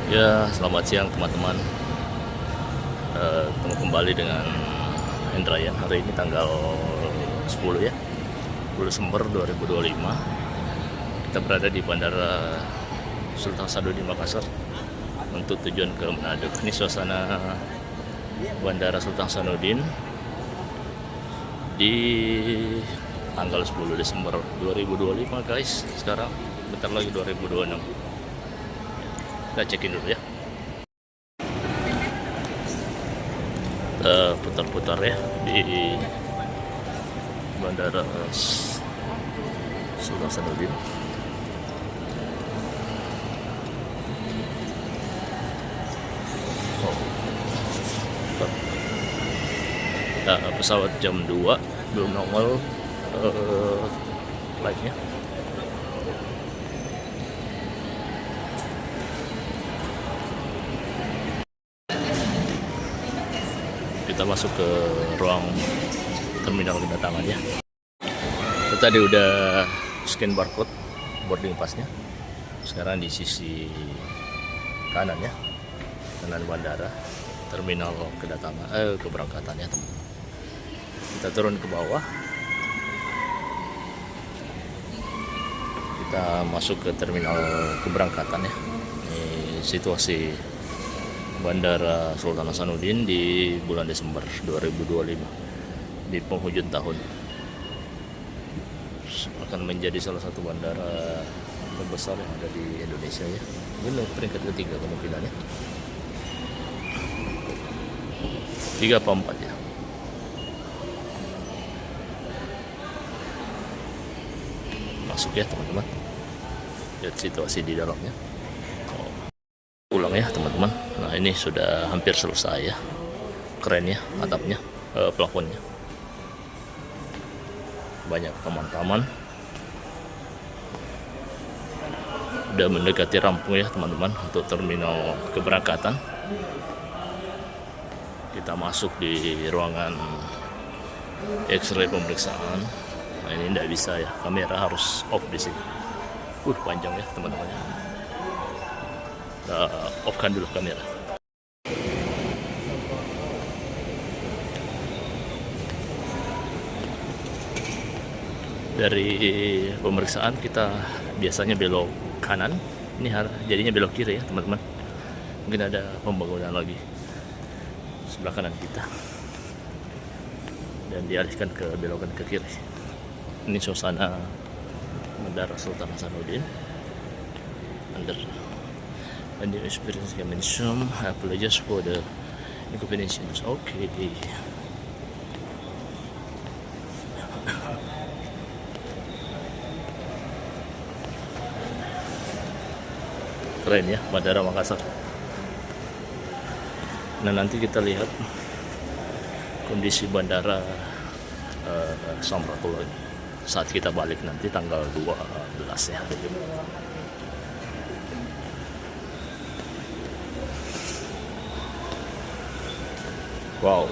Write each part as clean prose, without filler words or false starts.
Ya, selamat siang teman-teman. Ketemu kembali dengan Hendrayan. Hari ini tanggal 10 ya, 10 Desember 2025. Kita berada di Bandara Sultan Sanuddin Makassar untuk tujuan ke Manado. Ini suasana Bandara Sultan Sanuddin di tanggal 10 Desember 2025 guys. Sekarang bentar lagi 2026. Kita cekin dulu ya. Kita putar-putar ya di Bandara Sultan Sanuddin. Nah, pesawat jam 2 belum nongol flightnya. Kita masuk ke ruang terminal kedatangan ya. Kita tadi udah scan barcode boarding passnya. Sekarang di sisi kanan ya, kanan bandara, terminal kedatangan keberangkatannya teman. Kita turun ke bawah. Kita masuk ke terminal keberangkatan ya. Ini situasi Bandara Sultan Hasanuddin di bulan Desember 2025 di penghujung tahun. Akan menjadi salah satu bandara terbesar yang ada di Indonesia ya. Ini peringkat ketiga kemungkinannya. 3 apa 4 ya. Masuk ya teman-teman. Lihat situasi di dalamnya. Ulang ya teman-teman. Nah, ini sudah hampir selesai ya. Keren ya atapnya, plafonnya. Banyak taman-taman. Udah mendekati rampung ya teman-teman untuk terminal keberangkatan. Kita masuk di ruangan X-ray pemeriksaan. Nah, ini tidak bisa ya, kamera harus off di sini. Panjang ya teman-teman. Kita off-kan dulu kamera. Dari pemeriksaan kita biasanya belok kanan, ini jadinya belok kiri ya teman-teman. Mungkin ada pembangunan lagi sebelah kanan kita dan dialihkan ke belokan ke kiri. Ini suasana Bandara Sultan Hasanuddin. And the experience can mention I apologize for the inconvenience. Okay. Keren ya Bandara Makassar. Nah, nanti kita lihat kondisi bandara Samratulangi saat kita balik nanti tanggal 12 ya. Wow.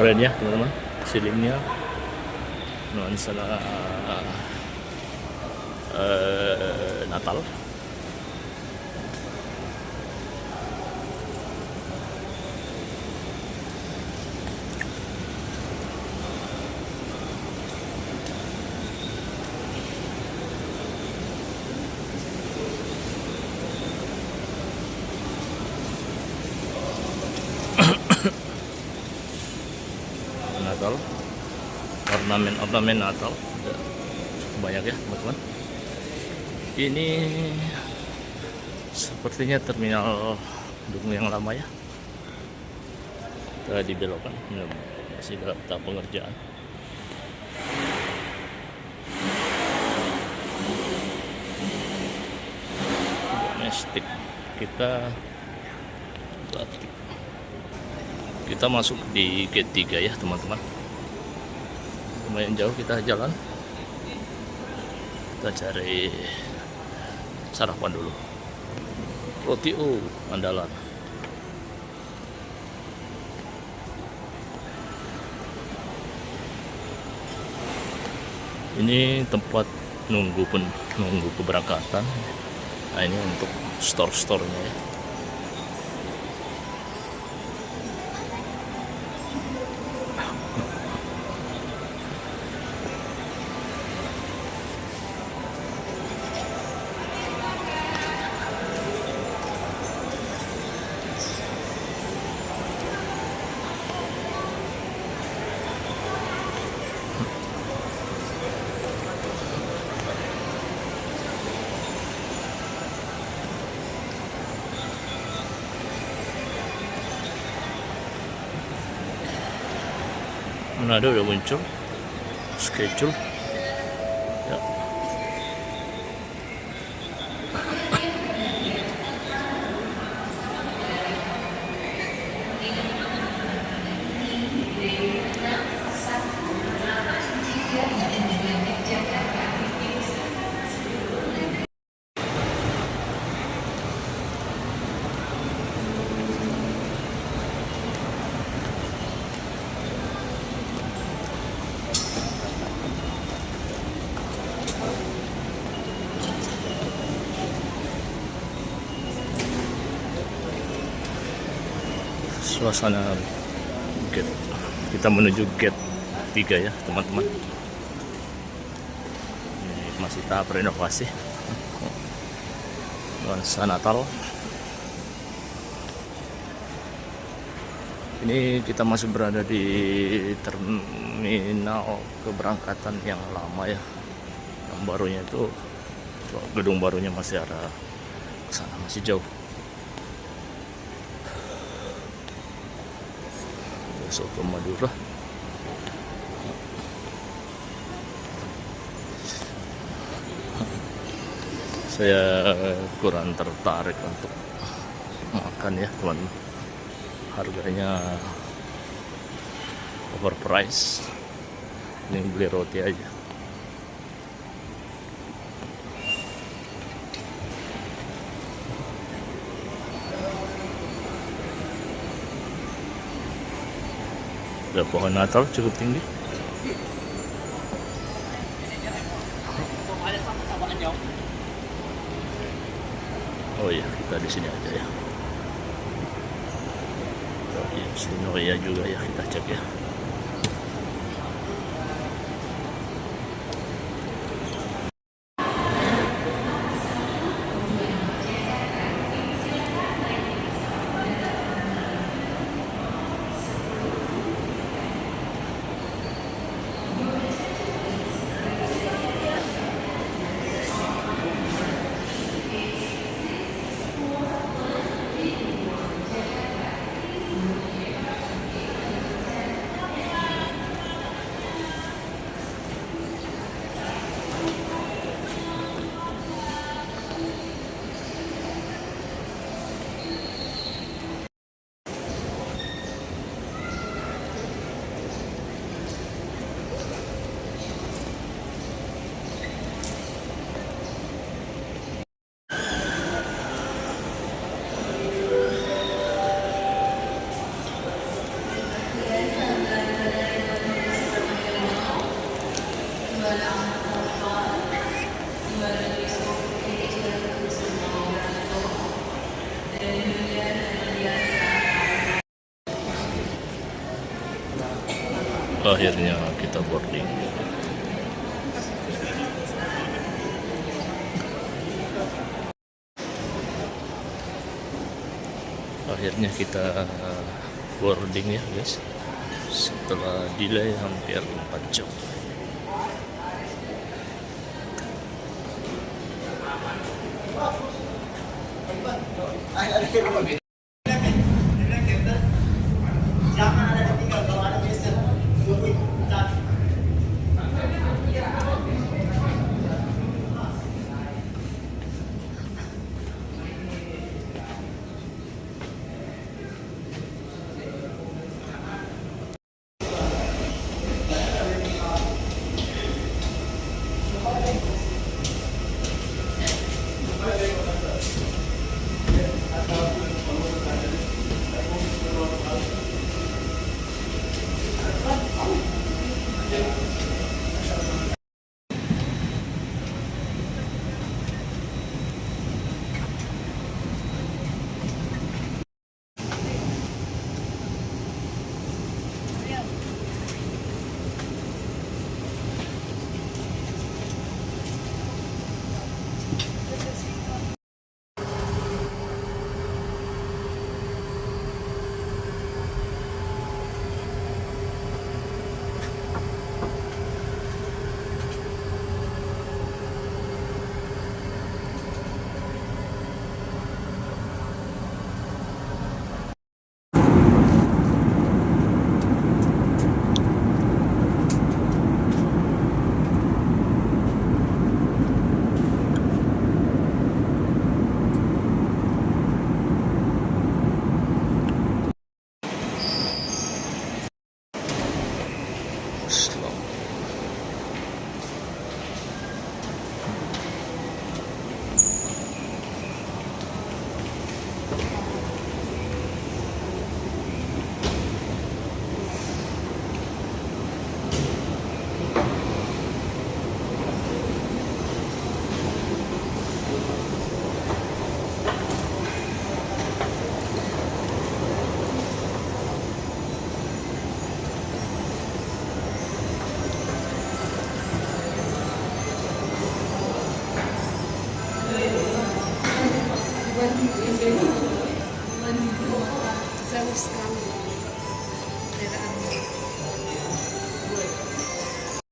Keren ya teman-teman, silingnya nuansa Natal. Natal, ornamen Natal banyak ya teman-teman. Ini sepertinya terminal Dungu yang lama ya. Kita dibelokkan, masih dalam tahap pengerjaan. Domestik kita masuk di gate 3 ya teman-teman. Lumayan jauh kita jalan. Kita cari sarapan dulu. Roti andalan. Ini tempat nunggu keberangkatan. Nah, ini untuk store-store-nya ya. Manado udah muncul schedule ya. Suasana gate, kita menuju gate 3 ya teman-teman. Ini masih tahap renovasi nuansa Natal. Ini kita masih berada di terminal keberangkatan yang lama ya. Yang barunya itu, gedung barunya masih ada kesana, masih jauh. Soto Madura. Saya kurang tertarik untuk makan ya teman, harganya overpriced. Ini beli roti aja. Ada pohon Natal cukup tinggi. Oh iya, kita di sini aja ya. Oh iya, Sinoria juga ya, kita cek ya. Akhirnya kita boarding. Akhirnya kita boarding ya guys, setelah delay hampir 4 jam. jauh sekali perbedaannya.